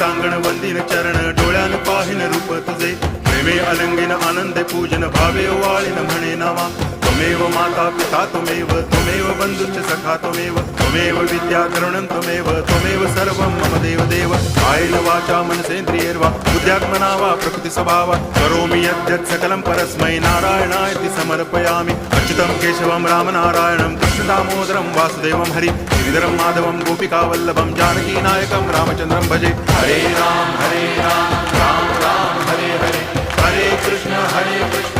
अंगण वंदिन चरण डोळ्यान पाहिन रूप तुझे प्रेमे अलंगिन आनंदे पूजन भावे वाळीन म्हणे नावा त्वमेव माता पिता त्वमेव बंधुश्च सखा त्वमेव विद्या द्रविणं त्वमेव सर्वं मम देव कायेन वाचा मनसेन्द्रियैर्वा बुद्ध्यात्मना वा प्रकृति स्वभावात् करोमि यद्यत् सकलं परस्मै नारायणायति समर्पयामि अच्युतं केशवं रामनारायणं कृष्णदामोदरं वासुदेवं हरि गिरिधरं माधवं गोपिकावल्लभं जानकीनायकं रामचन्द्रं भजे हरे राम राम राम हरे हरे हरे कृष्ण